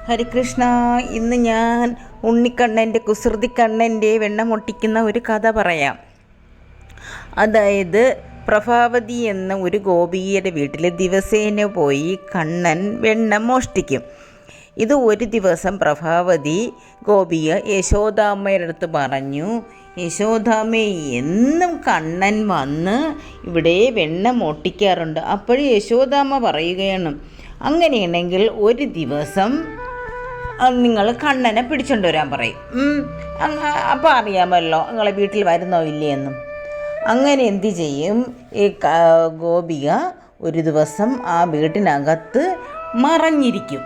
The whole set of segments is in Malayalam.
ഹരികൃഷ്ണ, ഇന്ന് ഞാൻ ഉണ്ണിക്കണ്ണൻ്റെ കുസൃതിക്കണ്ണൻ്റെ വെണ്ണമൊട്ടിക്കുന്ന ഒരു കഥ പറയാം. അതായത് പ്രഭാവതി എന്ന ഒരു ഗോപിയുടെ വീട്ടിൽ ദിവസേന പോയി കണ്ണൻ വെണ്ണ മോഷ്ടിക്കും. ഇത് ഒരു ദിവസം പ്രഭാവതി ഗോപിയ യശോദാമ്മയുടെ അടുത്ത് പറഞ്ഞു, യശോദാമ്മേ, എന്നും കണ്ണൻ വന്ന് ഇവിടെ വെണ്ണ മോട്ടിക്കാറുണ്ട്. അപ്പോഴും യശോദാമ്മ പറയുകയാണ്, അങ്ങനെയാണെങ്കിൽ ഒരു ദിവസം നിങ്ങൾ കണ്ണനെ പിടിച്ചുകൊണ്ട് വരാൻ പറയും. അപ്പോൾ അറിയാമല്ലോ നിങ്ങളെ വീട്ടിൽ വരുന്നോ ഇല്ലയെന്നും. അങ്ങനെ എന്തു ചെയ്യും, ഈ ഗോപിക ഒരു ദിവസം ആ വീട്ടിനകത്ത് മറഞ്ഞിരിക്കും.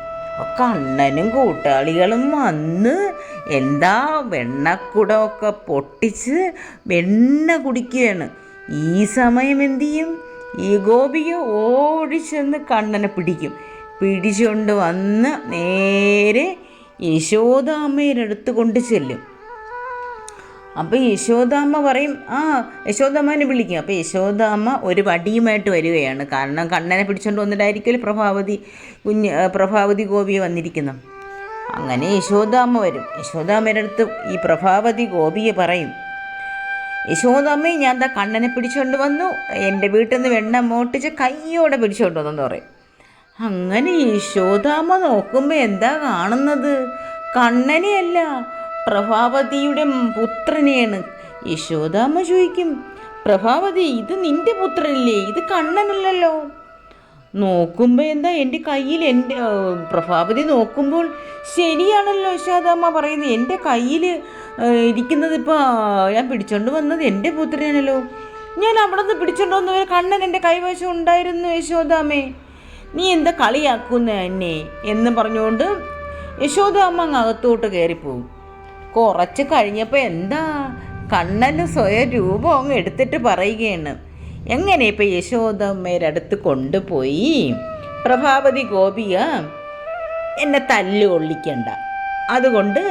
കണ്ണനും കൂട്ടാളികളും വന്ന് എന്താ വെണ്ണക്കുടമൊക്കെ പൊട്ടിച്ച് വെണ്ണ കുടിക്കുകയാണ്. ഈ സമയം എന്തു ചെയ്യും, ഈ ഗോപിക ഓടിച്ചെന്ന് കണ്ണനെ പിടിച്ചുകൊണ്ട് വന്ന് നേരെ യശോദാമ്മയുടെ അടുത്ത് കൊണ്ട് ചെല്ലും. അപ്പോൾ യശോദാമ്മ പറയും, യശോദാമ്മനെ വിളിക്കും. അപ്പോൾ യശോദാമ്മ ഒരു വടിയുമായിട്ട് വരികയാണ്. കാരണം കണ്ണനെ പിടിച്ചുകൊണ്ട് വന്നിട്ടായിരിക്കുമല്ലോ പ്രഭാവതി ഗോപിയെ വന്നിരിക്കുന്നു. അങ്ങനെ യശോദാമ്മ വരും. യശോദാമ്മയുടെ അടുത്ത് ഈ പ്രഭാവതി ഗോപിയെ പറയും, യശോദാമ്മയെ ഞാൻ എന്താ കണ്ണനെ പിടിച്ചുകൊണ്ട് വന്നു, എൻ്റെ വീട്ടിൽ നിന്ന് വെണ്ണ മോട്ടിച്ച് കയ്യോടെ പിടിച്ചുകൊണ്ട് വന്നെന്ന് പറയും. അങ്ങനെ യശോദാമ്മ നോക്കുമ്പോൾ എന്താ കാണുന്നത്, കണ്ണനെയല്ല, പ്രഭാവതിയുടെ പുത്രനെയാണ്. യശോദാമ്മ ചോദിക്കും, പ്രഭാവതി, ഇത് നിൻ്റെ പുത്രനല്ലേ, ഇത് കണ്ണനല്ലല്ലോ. നോക്കുമ്പോൾ എന്താ എൻ്റെ കയ്യിൽ, പ്രഭാവതി നോക്കുമ്പോൾ ശരിയാണല്ലോ യശോദാമ്മ പറയുന്നത്, എൻ്റെ കയ്യിൽ ഇരിക്കുന്നത് ഇപ്പോൾ ഞാൻ പിടിച്ചോണ്ട് വന്നത് എൻ്റെ പുത്രനാണല്ലോ. ഞാൻ അവിടെ നിന്ന് പിടിച്ചോണ്ട് വന്നവരെ കണ്ണൻ എൻ്റെ കൈവശം ഉണ്ടായിരുന്നു യശോദാമ്മേ, നീ എന്താ കളിയാക്കുന്ന എന്നെ എന്ന് പറഞ്ഞുകൊണ്ട് യശോദാമ്മ അങ്ങ് അകത്തോട്ട് കയറിപ്പോവും. കുറച്ച് കഴിഞ്ഞപ്പോൾ എന്താ കണ്ണന് സ്വയം രൂപം അങ്ങ് എടുത്തിട്ട് പറയുകയാണ്, എങ്ങനെ ഇപ്പം യശോദാമ്മയുടെ അടുത്ത് കൊണ്ടുപോയി പ്രഭാവതി ഗോപിയ എന്നെ തല്ലുകൊള്ളിക്കണ്ട, അതുകൊണ്ട്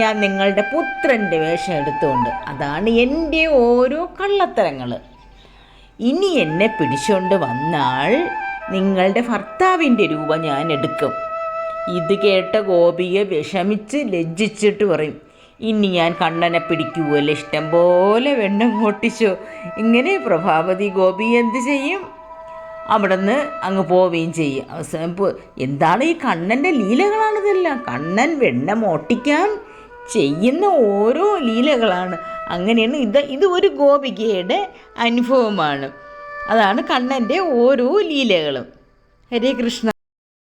ഞാൻ നിങ്ങളുടെ പുത്രൻ്റെ വേഷം എടുത്തുകൊണ്ട്, അതാണ് എൻ്റെ ഓരോ കള്ളത്തരങ്ങൾ. ഇനി എന്നെ പിടിച്ചുകൊണ്ട് വന്നാൽ നിങ്ങളുടെ ഭർത്താവിൻ്റെ രൂപം ഞാൻ എടുക്കും. ഇത് കേട്ട ഗോപിയെ വിഷമിച്ച് ലജ്ജിച്ചിട്ട് പറയും, ഇനി ഞാൻ കണ്ണനെ പിടിക്കുമല്ലോ, ഇഷ്ടം പോലെ വെണ്ണം പൊട്ടിച്ചോ. ഇങ്ങനെ പ്രഭാവതി ഗോപി എന്ത് ചെയ്യും, അവിടെ നിന്ന് അങ്ങ് പോവുകയും ചെയ്യും. അവസാനം എന്താണ് ഈ കണ്ണൻ്റെ ലീലകളാണിതെല്ലാം, കണ്ണൻ വെണ്ണം ഓട്ടിക്കാൻ ചെയ്യുന്ന ഓരോ ലീലകളാണ്. അങ്ങനെയാണ് ഇത് ഒരു ഗോപികയുടെ അനുഭവമാണ്. അതാണ് കണ്ണൻ്റെ ഓരോ ലീലകളും. ഹരേ കൃഷ്ണ.